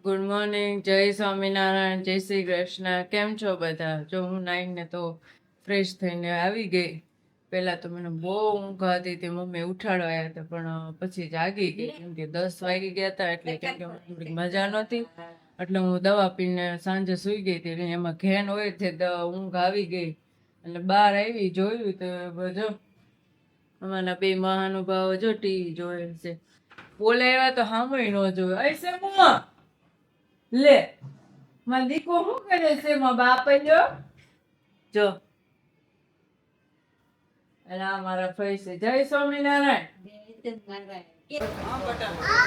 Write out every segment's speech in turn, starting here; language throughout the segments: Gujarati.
ગુડ મોર્નિંગ, જય સ્વામિનારાયણ, જય શ્રી કૃષ્ણ. કેમ છો બધા? જો હું નાઈને તો ફ્રેશ થઈને આવી ગઈ. પહેલાં તો મને બહુ ઊંઘ હતી તે મમ્મી ઉઠાડવાયા હતા, પણ પછી જાગી ગઈ કેમ કે 10 વાગી ગયા હતા. એટલે કેમ કે મને થોડીક મજા નહોતી, એટલે હું દવા પીને સાંજે સૂઈ ગઈ હતી. એમાં ઘેન હોય તે ઊંઘ આવી ગઈ. એટલે બહાર આવી જોયું તો જો અમારા બે મહાનુભાવો જો ટીવી જોવે છે. બોલાવ્યા તો સાંભળી ન જોયું. ऐसे मुआ લે માર દીકો શું કરે છે? મારા બાપ જો અને આ મારા ફઈ છે. જય સ્વામિનારાયણ.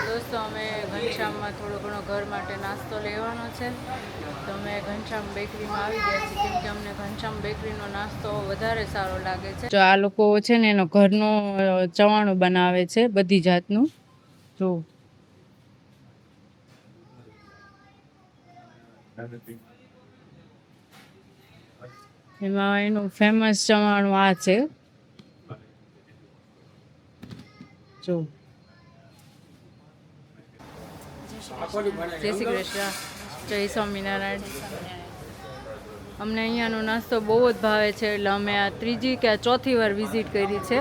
દોસ્તો, અમે ઘનશ્યામમાં થોડો ઘણો ઘર માટે નાસ્તો લેવાનો છે, તો અમે ઘનશ્યામ બેકરીમાં આવી ગયા છીએ કેમ કે અમને ઘનશ્યામ બેકરીનો નાસ્તો વધારે સારો લાગે છે. જો આ લોકો છે ને એનો ઘરનું ચવાણું બનાવે છે બધી જાતનું. જો એમાં એનું ફેમસ ચવાણું આ છે. જો જય શ્રી કૃષ્ણ, જય સ્વામિનારાયણ. અમને અહીંયાનો નાસ્તો બહુ જ ભાવે છે, એટલે અમે આ ત્રીજી કે ચોથી વાર વિઝિટ કરી છે.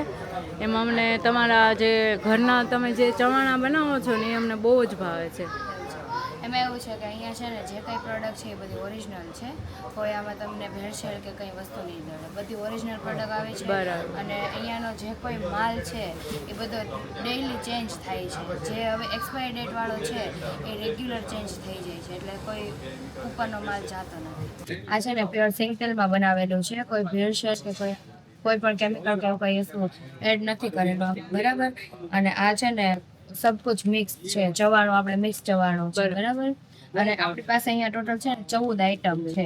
એમાં અમને તમારા જે ઘરના તમે જે ચવાણા બનાવો છો ને એ અમને બહુ જ ભાવે છે. એમાં એવું છે કે અહીંયા છે ને જે કંઈ પ્રોડક્ટ છે એ બધી ઓરિજિનલ છે. કોઈ આમાં તમને ભેળસેળ કે કંઈ વસ્તુ નહીં મળે, બધી ઓરિજિનલ પ્રોડક્ટ આવે છે. બરાબર. અને અહીંયાનો જે કોઈ માલ છે એ બધો ડેઈલી ચેન્જ થાય છે. જે હવે એક્સપાયરી ડેટ વાળો છે એ રેગ્યુલર ચેન્જ થઈ જાય છે, એટલે કોઈ ઉપરનો માલ જાતો નથી. આ છે ને પ્યોર સિંગતેલમાં બનાવેલું છે, કોઈ ભેળસેળ કે કોઈ પણ કેમિકલ કે એવું કંઈ વસ્તુ એડ નથી કરેલું, બરાબર. અને આ છે ને સબ કુછ મિક્સ છે, ચવાણું આપણે મિક્સ ચવાણું છે, બરાબર. અને આપણી પાસે અહીંયા ટોટલ છે ને 14 આઈટમ છે.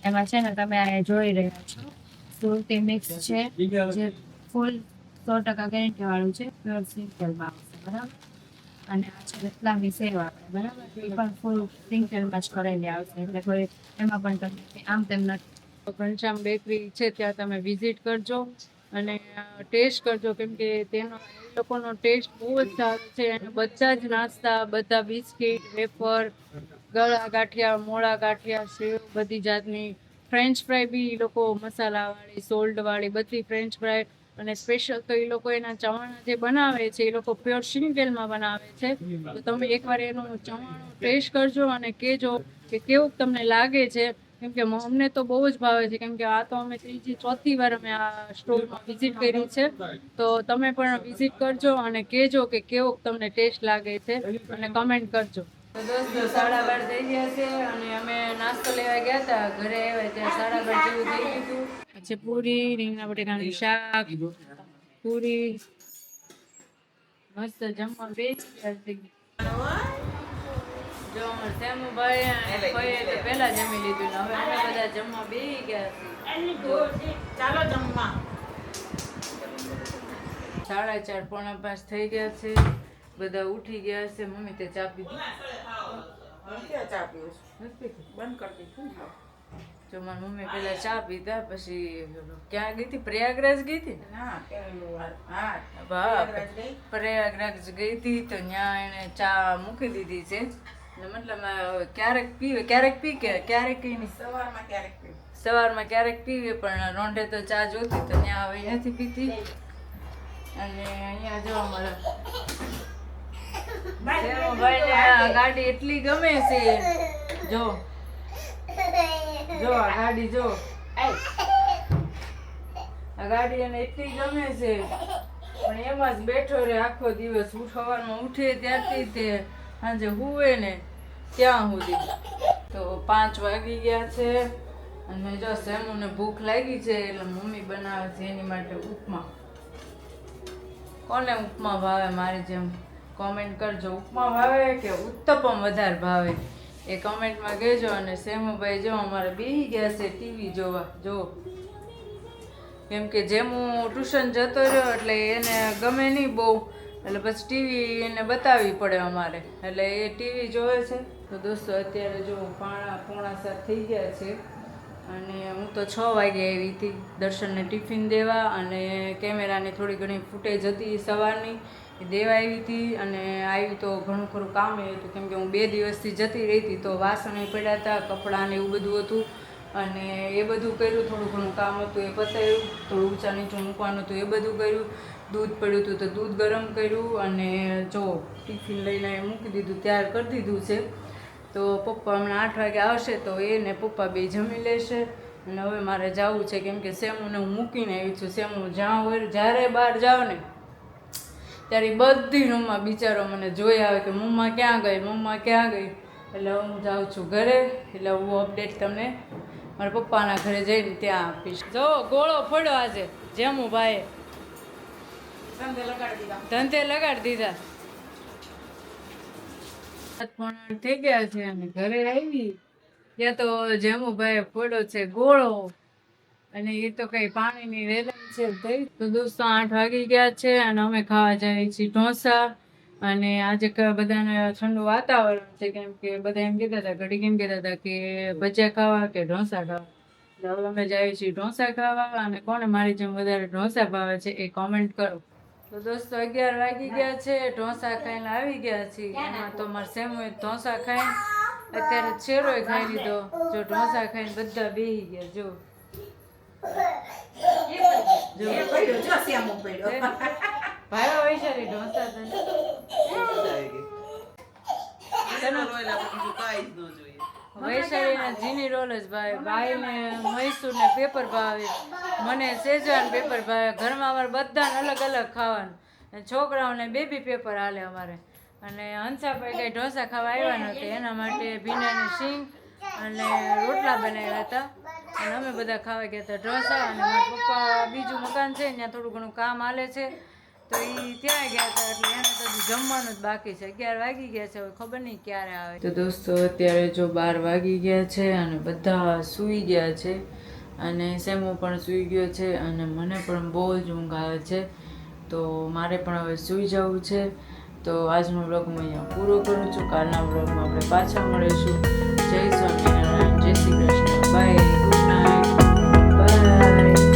એમાં છે ને તમે આ જોઈ રહ્યા છો સુરતી મિક્સ છે, જે ફૂલ 100% ગેરંટી વાળું છે, પ્યોર સિંગતેલમાં આવશે, બરાબર. અને આ છે રતલામી સેવ આપણે, બરાબર, એ પણ ફૂલ સિંગતેલમાં જ કરેલી આવશે, એટલે કોઈ એમાં પણ તમને આમ તેમ નથી. ઘનશ્યામ બેકરી છે ત્યાં તમે વિઝિટ કરજો અને ટેસ્ટ કરજો, કેમ કે તેનો એ લોકોનો ટેસ્ટ બહુ જ સારો છે. અને બધા જ નાસ્તા, બધા બિસ્કિટ, વેફર, ગળા ગાંઠિયા, મોળા ગાંઠિયા, સેવ, બધી જાતની ફ્રેન્ચ ફ્રાય બી એ લોકો મસાલાવાળી, સોલ્ટવાળી બધી ફ્રેન્ચ ફ્રાય. અને સ્પેશિયલ તો એ લોકો એના ચવાણા જે બનાવે છે એ લોકો પ્યોર સિંગતેલમાં બનાવે છે. તો તમે એકવાર એનું ચવાણું ટેસ્ટ કરજો અને કહેજો કે કેવું તમને લાગે છે. કેમ કે અમને તો બહુ જ ભાવે છે, કેમ કે આ તો અમે ત્રીજી ચોથી વાર અમે આ સ્ટોરમાં વિઝિટ કરી છે. તો તમે પણ વિઝિટ કરજો અને કહેજો કે કેવો તમને ટેસ્ટ લાગે છે અને કમેન્ટ કરજો. તો દોસ્તો 12:30 થઈ ગયા છે અને અમે નાસ્તો લેવા ગયા હતા. ઘરે આવ્યા ત્યાં 12:30 જેવું થઈ ગયું હતું. પછી પૂરી, રીંગણા બટેકાનું શાક, પૂરી, મસ્ત જમવા બેસી ગયા. જો અમાર સેમુભાઈ અને ફઈએ તો પહેલા જમી લીધું ને હવે અમે બધા જમવા બેસી ગયા છીએ. ચાલો જમવા. 4:30 પોણા 5 થઈ ગયા છે. બધા ઉઠી ગયા છે. મમ્મી તે ચા પીધી? બંધ કરી દીધું. જો મારી મમ્મી પેલા ચા પીતા, પછી ક્યાં ગઈ હતી? પ્રયાગરાજ ગઈ હતી. પ્રયાગરાજ ગઈ હતી તો ત્યાં એને ચા મૂકી દીધી છે. મતલબ ક્યારેક પીવે, ક્યારેક પી કે ક્યારેક કઈ નહીં. સવારમાં ક્યારેક પીવે, પણ રોંઢે તો ચા જોતી, તો ત્યાં હવે નથી પીતી. અને અહીંયા જો અમારા ભાઈને આ ગાડી એટલી ગમે છે. જો જો આ ગાડી જો, આ ગાડી એને એટલી ગમે છે, પણ એમાં જ બેઠો રહે આખો દિવસ. સવારમાં ઉઠે ત્યારથી તે સાંજે હુવે ને ત્યાં સુધી. તો 5 વાગી ગયા છે અને જો સેમુને ભૂખ લાગી છે એટલે મમ્મી બનાવે છે એની માટે ઉપમા. કોને ઉપમા ભાવે મારી જેમ? કોમેન્ટ કરજો. ઉપમા ભાવે કે ઉત્તપમ વધારે ભાવે એ કમેન્ટમાં કહેજો. અને સેમુભાઈ જો અમારે બેસી ગયા છે ટીવી જોવા. જો કેમ કે જેમ હું ટ્યુશન જતો રહ્યો એટલે એને ગમે નહીં બહુ, એટલે પછી ટીવી એને બતાવવી પડે અમારે, એટલે એ ટીવી જોવે છે. તો દોસ્તો અત્યારે જો 6:45 થઈ ગયા છે અને હું તો 6 વાગે આવી હતી દર્શનને ટિફિન દેવા. અને કેમેરાની થોડી ઘણી ફૂટેજ હતી સવારની, એ દેવા આવી હતી અને આવી તો ઘણું ખરું કામ એ હતું, કેમ કે હું 2 દિવસથી જતી રહી હતી, તો વાસણ પડ્યા હતા, કપડાં ને એવું બધું હતું, અને એ બધું કર્યું. થોડું ઘણું કામ હતું એ પતાવ્યું, થોડું ઊંચા નીચું મૂકવાનું હતું એ બધું કર્યું. દૂધ પડ્યું હતું તો દૂધ ગરમ કર્યું, અને જો ટિફિન લઈને મૂકી દીધું, તૈયાર કરી દીધું છે. તો પપ્પા હમણાં 8 વાગે આવશે, તો એ ને પપ્પા બે જમી લેશે. અને હવે મારે જવું છે, કેમ કે સેમુને હું મૂકીને આવી છું. સેમુ જ્યાં હોય, જ્યારે બહાર જાવ ને ત્યારે બધી રૂમમાં બિચારો મને જોઈ આવે કે મમ્મા ક્યાં ગઈ, મમ્મા ક્યાં ગઈ. એટલે હું જાઉં છું ઘરે, એટલે હું અપડેટ તમને મારા પપ્પાના ઘરે જઈને ત્યાં આપીશ. જો ગોળો પડ્યો આજે જેમુ ભાઈ ધંધે લગાડી દીધા. 7 થઈ ગયા છે અને ઘરે આવી ત્યાં તો જેમુભાઈ ફોડો છે ગોળો, અને એ તો કઈ પાણીની રેલમ છે થઈ. તો દોસ્તો 8 વાગી ગયા છે અને અમે ખાવા જઈએ છીએ ઢોસા. અને આજે બધાને ઠંડુ વાતાવરણ છે, કેમ કે બધા એમ કહેતા હતા, ઘડી કેમ કહેતા હતા કે ભજીયા ખાવા કે ઢોસા ખાવા. તો હવે અમે જઈએ છીએ ઢોસા ખાવા. અને કોને મારી જેમ વધારે ઢોસા ભાવે છે એ કોમેન્ટ કરો. તો દોસ્તો 11 વાગી ગયા છે, ઢોસા ખાઈને આવી ગયા છીએ. એમાં તો મારે સેમુએ ઢોસા ખાઈને અત્યારે છેરોય ખાઈ લીધો. જો ઢોસા ખાઈને બધા બેહી ગયા. જો ભાઈ વૈશાલી ઢોસા વૈશાલી ના જીની રોલ જ ભાઈ. ભાઈ ને મૈસૂર ને પેપર ભાવે, મને સેજવાન પેપર ભાવે. ઘરમાં અમારે બધાને અલગ અલગ ખાવાનું. છોકરાઓને બેબી પેપર હાલે અમારે. અને હંસાભાઈ કઈ ઢોસા ખાવા આવ્યા નહોતા, એના માટે ભીંડાની શીંગ અને રોટલા બનાવ્યા હતા. અને અમે બધા ખાવા ગયા હતા ઢોસા. અને મારા પપ્પા બીજું મકાન છે ત્યાં થોડું ઘણું કામ હાલે છે, તો એ ત્યાં ગયા હતા. એટલે એને તો જમવાનું જ બાકી છે. 11 વાગી ગયા છે, હવે ખબર નહીં ક્યારે આવે. તો દોસ્તો અત્યારે જો 12 વાગી ગયા છે અને બધા સૂઈ ગયા છે. અને સેમો પણ સૂઈ ગયો છે અને મને પણ બહુ જ ઊંઘ આવે છે. તો મારે પણ હવે સૂઈ જવું છે. તો આજનો વ્લોગ હું અહીંયા પૂરો કરું છું. કાલના વ્લોગમાં આપણે પાછા મળીશું. જય સ્વામિનારાયણ, જય Shri Krishna, bye, good night, by.